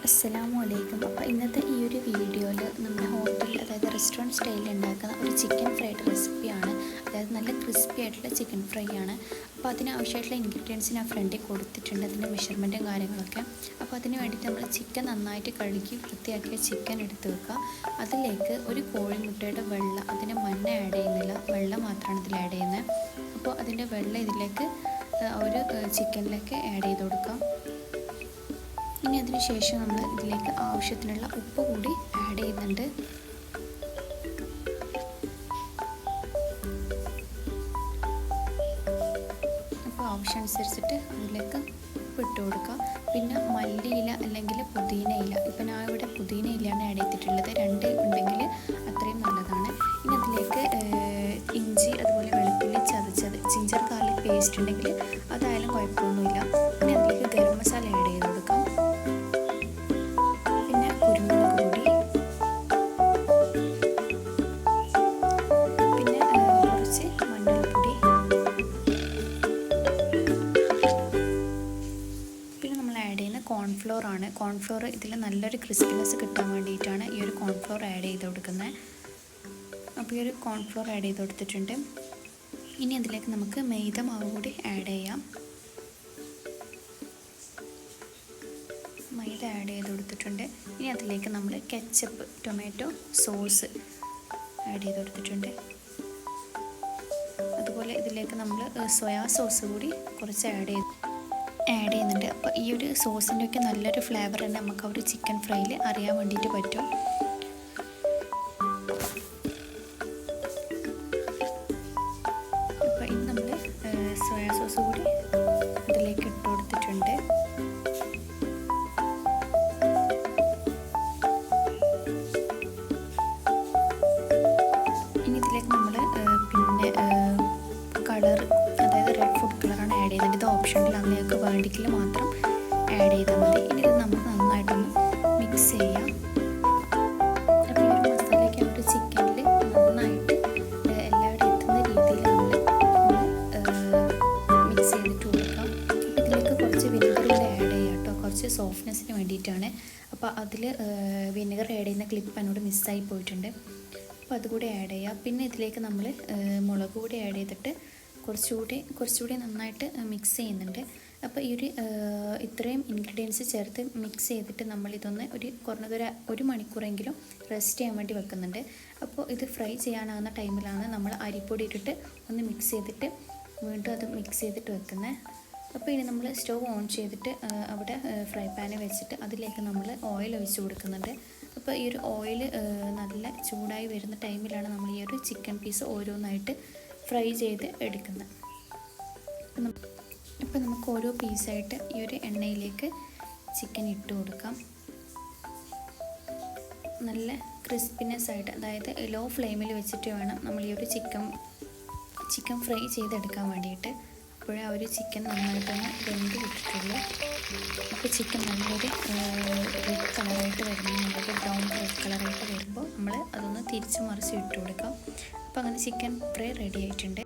അസ്സലാമു അലൈക്കും. അപ്പോൾ ഇന്നത്തെ ഈ ഒരു വീഡിയോയിൽ നമ്മുടെ ഹോട്ടലിൽ അതായത് റെസ്റ്റോറൻറ്റ് സ്റ്റൈലിൽ ഉണ്ടാക്കുന്ന ഒരു ചിക്കൻ ഫ്രൈഡ് റെസിപ്പിയാണ്. അതായത് നല്ല ക്രിസ്പി ആയിട്ടുള്ള ചിക്കൻ ഫ്രൈ ആണ്. അപ്പോൾ അതിനാവശ്യമായിട്ടുള്ള ഇൻഗ്രീഡിയൻസ് ഞാൻ ഫ്രണ്ടിൽ കൊടുത്തിട്ടുണ്ട്, അതിൻ്റെ മെഷർമെൻറ്റും കാര്യങ്ങളൊക്കെ. അപ്പോൾ അതിന് വേണ്ടിയിട്ട് നമ്മൾ ചിക്കൻ നന്നായിട്ട് കഴുകി വൃത്തിയാക്കിയ ചിക്കൻ എടുത്ത് വെക്കുക. അതിലേക്ക് ഒരു കോഴിമുട്ടയുടെ വെള്ള, അതിന് മഞ്ഞ ആഡ് ചെയ്യുന്നില്ല, വെള്ള മാത്രമാണ് ഇതിൽ ആഡ് ചെയ്യുന്നത്. അപ്പോൾ അതിൻ്റെ വെള്ള ഇതിലേക്ക് ഒരു ചിക്കനിലേക്ക് ആഡ് ചെയ്ത് കൊടുക്കാം. ഇനി അതിന് ശേഷം നമ്മൾ ഇതിലേക്ക് ആവശ്യത്തിനുള്ള ഉപ്പ് കൂടി ആഡ് ചെയ്യുന്നുണ്ട്. അപ്പോൾ ആവശ്യമനുസരിച്ചിട്ട് അതിലേക്ക് ഉപ്പ് ഇട്ട് കൊടുക്കുക. പിന്നെ മല്ലിയില അല്ലെങ്കിൽ പുതിനയില, ഇപ്പം ഞാൻ ഇവിടെ പുതിനയിലാണ് ആഡ് ചെയ്തിട്ടുള്ളത്. 2 ഉണ്ടെങ്കിൽ അത്രയും നല്ലതാണ്. ഇനി അതിലേക്ക് ഇഞ്ചി അതുപോലെ വെളുത്തുള്ളി ചതച്ചത്, ജിഞ്ചർ ഗാർലിക് പേസ്റ്റ് ഉണ്ടെങ്കിൽ അതായാലും കുഴപ്പമൊന്നുമില്ല. ഇനി അതിലേക്ക് ഗരം മസാല ആഡ് ചെയ്ത് കൊടുക്കാം. കോൺഫ്ലോർ ആണ്. കോൺഫ്ലോർ ഇതിൽ നല്ലൊരു ക്രിസ്പിനെസ് കിട്ടാൻ വേണ്ടിയിട്ടാണ് ഈ ഒരു കോൺഫ്ലോർ ആഡ് ചെയ്ത് കൊടുക്കുന്നത്. അപ്പോൾ ഈ ഒരു കോൺഫ്ലോർ ആഡ് ചെയ്ത് കൊടുത്തിട്ടുണ്ട്. ഇനി അതിലേക്ക് നമുക്ക് മൈദ മാവ് കൂടി ആഡ് ചെയ്യാം. മൈദ ആഡ് ചെയ്ത് കൊടുത്തിട്ടുണ്ട്. ഇനി അതിലേക്ക് നമ്മൾ കെച്ചപ്പ്, ടൊമാറ്റോ സോസ് ആഡ് ചെയ്ത് കൊടുത്തിട്ടുണ്ട്. അതുപോലെ ഇതിലേക്ക് നമ്മൾ സോയാ സോസ് കൂടി കുറച്ച് ആഡ് ചെയ്യുന്നുണ്ട്. അപ്പോൾ ഈ ഒരു സോസിൻ്റെ ഒക്കെ നല്ലൊരു ഫ്ലേവർ തന്നെ നമുക്ക് ആ ഒരു ചിക്കൻ ഫ്രൈയിൽ അറിയാൻ വേണ്ടിയിട്ട് പറ്റും. അപ്പോൾ ഇനി നമ്മൾ സോയാ സോസ് കൂടി അതിലേക്ക് ഇട്ട് കൊടുത്തിട്ടുണ്ട്. ഇനി ഇതിലേക്ക് നമ്മൾ പിന്നെ കളർ, അതായത് റെഡ് ഫുഡ് കളറാണ് ആഡ് ചെയ്യുന്നത്. ഇത് ഓപ്ഷനിലാണ്, നിങ്ങൾക്ക് വേണ്ടിക്കിൽ മാത്രം ആഡ് ചെയ്താൽ മതി. ഇനി ഇത് നമുക്ക് നന്നായിട്ടൊന്ന് മിക്സ് ചെയ്യാം. അപ്പോൾ ഈ ഒരു മസാലയ്ക്ക് ഒരു ചിക്കനിൽ നന്നായിട്ട് എല്ലാവരും എത്തുന്ന രീതിയിൽ നമ്മൾ മിക്സ് ചെയ്തിട്ട് കൊടുക്കാം. അപ്പോൾ ഇതിലേക്ക് കുറച്ച് വിനെഗർ കൂടെ ആഡ് ചെയ്യാം കേട്ടോ, കുറച്ച് സോഫ്റ്റ്നെസ്സിന് വേണ്ടിയിട്ടാണ്. അപ്പോൾ അതിൽ വിനെഗർ ആഡ് ചെയ്യുന്ന ക്ലിപ്പ് എന്നോട് മിസ്സായി പോയിട്ടുണ്ട്. അപ്പോൾ അതുകൂടി ആഡ് ചെയ്യാം. പിന്നെ ഇതിലേക്ക് നമ്മൾ മുളക് കൂടി ആഡ് ചെയ്തിട്ട് കുറച്ചുകൂടി നന്നായിട്ട് മിക്സ് ചെയ്യുന്നുണ്ട്. അപ്പോൾ ഈ ഇത്രയും ഇൻഗ്രീഡിയൻസ് ചേർത്ത് മിക്സ് ചെയ്തിട്ട് നമ്മളിതൊന്ന് കുറഞ്ഞത് 1 മണിക്കൂറെങ്കിലും റെസ്റ്റ് ചെയ്യാൻ വേണ്ടി വെക്കുന്നുണ്ട്. അപ്പോൾ ഇത് ഫ്രൈ ചെയ്യാനാകുന്ന ടൈമിലാണ് നമ്മൾ അരിപ്പൊടി ഇട്ടിട്ട് ഒന്ന് മിക്സ് ചെയ്തിട്ട് വീണ്ടും അത് മിക്സ് ചെയ്തിട്ട് വെക്കുന്നത്. അപ്പോൾ ഇനി നമ്മൾ സ്റ്റവ് ഓൺ ചെയ്തിട്ട് അവിടെ ഫ്രൈ പാന് വെച്ചിട്ട് അതിലേക്ക് നമ്മൾ ഓയിൽ ഒഴിച്ച് കൊടുക്കുന്നുണ്ട്. അപ്പോൾ ഈ ഒരു ഓയിൽ നല്ല ചൂടായി വരുന്ന ടൈമിലാണ് നമ്മൾ ഈ ഒരു ചിക്കൻ പീസ് ഓരോന്നായിട്ട് ഫ്രൈ ചെയ്ത് എടുക്കുന്നത്. അപ്പോൾ നമുക്ക് ഓരോ പീസായിട്ട് ഈ ഒരു എണ്ണയിലേക്ക് ചിക്കൻ ഇട്ട് കൊടുക്കാം. നല്ല ക്രിസ്പിനെസ് ആയിട്ട്, അതായത് ലോ ഫ്ലെയിമിൽ വെച്ചിട്ട് വേണം നമ്മൾ ഈ ഒരു ചിക്കൻ ഫ്രൈ ചെയ്തെടുക്കാൻ വേണ്ടിയിട്ട്. അപ്പോഴേ ആ ഒരു ചിക്കൻ നന്നായിട്ടൊന്ന് വെന്ത് കിട്ടിയിട്ടുള്ളൂ. അപ്പോൾ ചിക്കൻ നല്ലൊരു റെഡ് കളറായിട്ട് വരുമ്പോൾ, നല്ലൊരു ബ്രൗൺ റെഡ് കളറായിട്ട് വരുമ്പോൾ നമ്മൾ അതൊന്ന് തിരിച്ച് മറിച്ച് ഇട്ട് കൊടുക്കാം. അപ്പോൾ അങ്ങനെ ചിക്കൻ ഫ്രൈ റെഡി ആയിട്ടുണ്ട്.